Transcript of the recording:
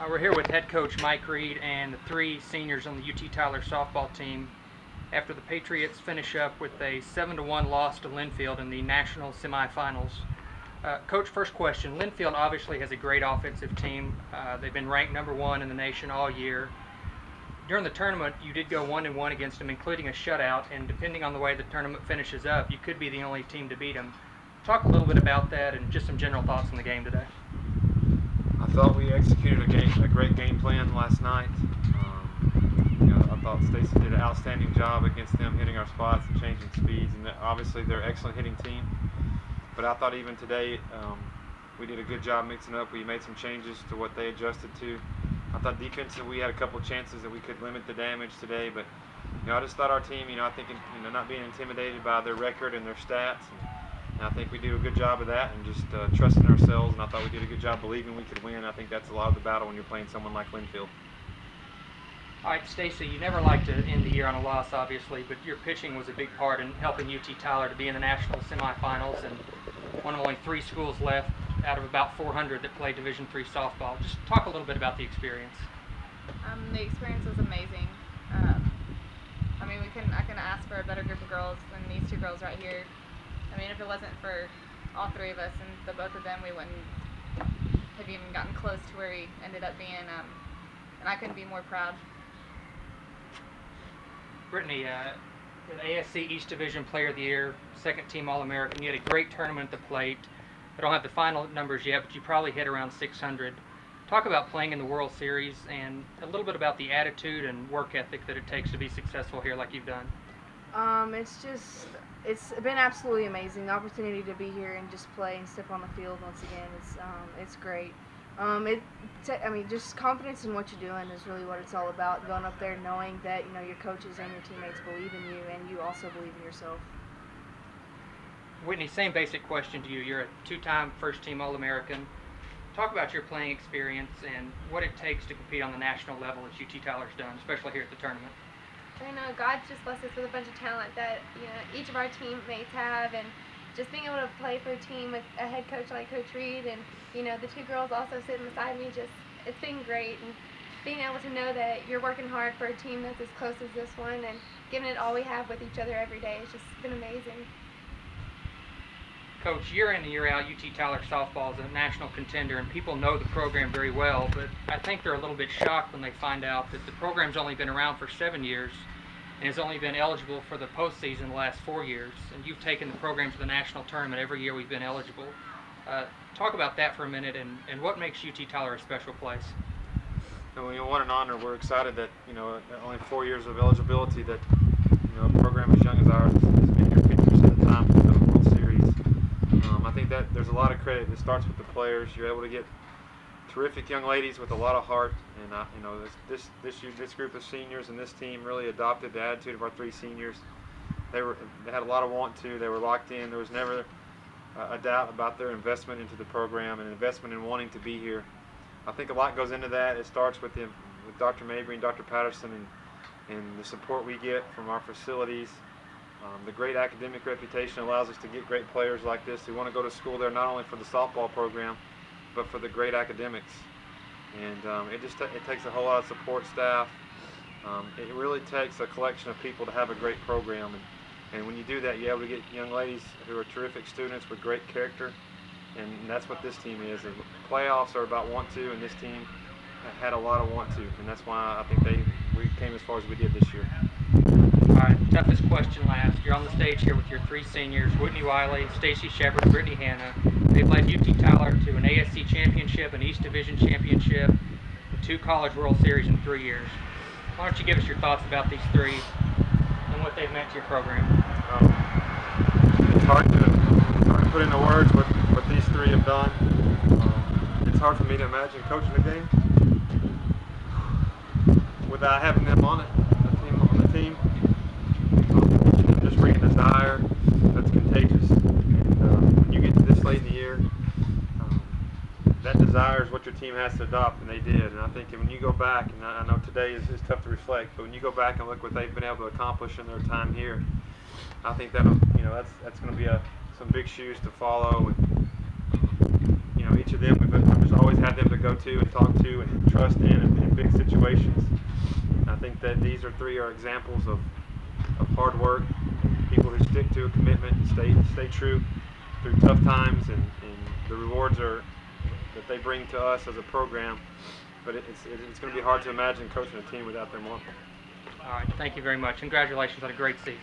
We're here with head coach Mike Reed and the three seniors on the UT Tyler softball team after the Patriots finish up with a 7-1 loss to Linfield in the national semifinals. Coach, first question. Linfield obviously has a great offensive team. They've been ranked #1 in the nation all year. During the tournament, you did go 1-1 against them, including a shutout, and depending on the way the tournament finishes up, you could be the only team to beat them. Talk a little bit about that and just some general thoughts on the game today. I thought we executed a great game plan last night. I thought Staci did an outstanding job against them, hitting our spots and changing speeds, and obviously they're an excellent hitting team. But I thought even today we did a good job mixing up. We made some changes to what they adjusted to. I thought defensively we had a couple of chances that we could limit the damage today, but I just thought our team, I think not being intimidated by their record and their stats. And I think we do a good job of that and just trusting ourselves, and I thought we did a good job believing we could win. I think that's a lot of the battle when you're playing someone like Linfield. All right, Staci, you never like to end the year on a loss, obviously, but your pitching was a big part in helping UT Tyler to be in the national semifinals and one of only 3 schools left out of about 400 that play Division III softball. Just talk a little bit about the experience. The experience was amazing. I couldn't ask for a better group of girls than these 2 girls right here. If it wasn't for all 3 of us and the both of them, we wouldn't have even gotten close to where we ended up being. And I couldn't be more proud. Brittany, the ASC East Division Player of the Year, 2nd team All-American. You had a great tournament at the plate. I don't have the final numbers yet, but you probably hit around 600. Talk about playing in the World Series and a little bit about the attitude and work ethic that it takes to be successful here like you've done. It's been absolutely amazing. The opportunity to be here and just play and step on the field once again, it's great. Just confidence in what you're doing is really what it's all about. Going up there knowing that your coaches and your teammates believe in you, and you also believe in yourself. Whitney, same basic question to you. You're a 2-time first-team All-American. Talk about your playing experience and what it takes to compete on the national level as UT Tyler's done, especially here at the tournament. God's just blessed us with a bunch of talent that each of our teammates have, and just being able to play for a team with a head coach like Coach Reed, and the 2 girls also sitting beside me, it's been great. And being able to know that you're working hard for a team that's as close as this one and giving it all we have with each other every day, it's just been amazing. Coach, year in and year out, UT Tyler softball is a national contender, and people know the program very well, but I think they're a little bit shocked when they find out that the program's only been around for 7 years and has only been eligible for the postseason the last 4 years, and you've taken the program to the national tournament every year we've been eligible. Talk about that for a minute and what makes UT Tyler a special place. What an honor. We're excited that only 4 years of eligibility, that a program as young as ours has been here 50% of the time for the World Series. I think that there's a lot of credit that starts with the players. You're able to get terrific young ladies with a lot of heart, and this group of seniors and this team really adopted the attitude of our 3 seniors. They had a lot of want to. They were locked in. There was never a doubt about their investment into the program and investment in wanting to be here. I think a lot goes into that. It starts with Dr. Mabry and Dr. Patterson and the support we get from our facilities. The great academic reputation allows us to get great players like this who want to go to school there not only for the softball program, but for the great academics. And it takes a whole lot of support staff. It really takes a collection of people to have a great program. And when you do that, you're able to get young ladies who are terrific students with great character. And that's what this team is. The playoffs are about want to, and this team had a lot of want to. And that's why I think we came as far as we did this year. All right, toughest question last. You're on the stage here with your 3 seniors, Whitney Wiley, Staci Shepard, Brittany Hanna. They've led UT Tyler to an ASC championship, an East Division championship, 2 College World Series in 3 years. Why don't you give us your thoughts about these 3 and what they've meant to your program? It's hard to put into words what these 3 have done. It's hard for me to imagine coaching a game without having them on the team. Just bring a desire that's contagious. And when you get to this late in the year, that desire is what your team has to adopt, and they did. And I think when you go back, and I know today is tough to reflect, but when you go back and look what they've been able to accomplish in their time here, I think that that's going to be some big shoes to follow. And each of them, we've just always had them to go to and talk to and trust in big situations. I think that these three are examples of hard work, people who stick to a commitment and stay true through tough times, and the rewards that they bring to us as a program. But it's going to be hard to imagine coaching a team without them on. All right, thank you very much. Congratulations on a great season.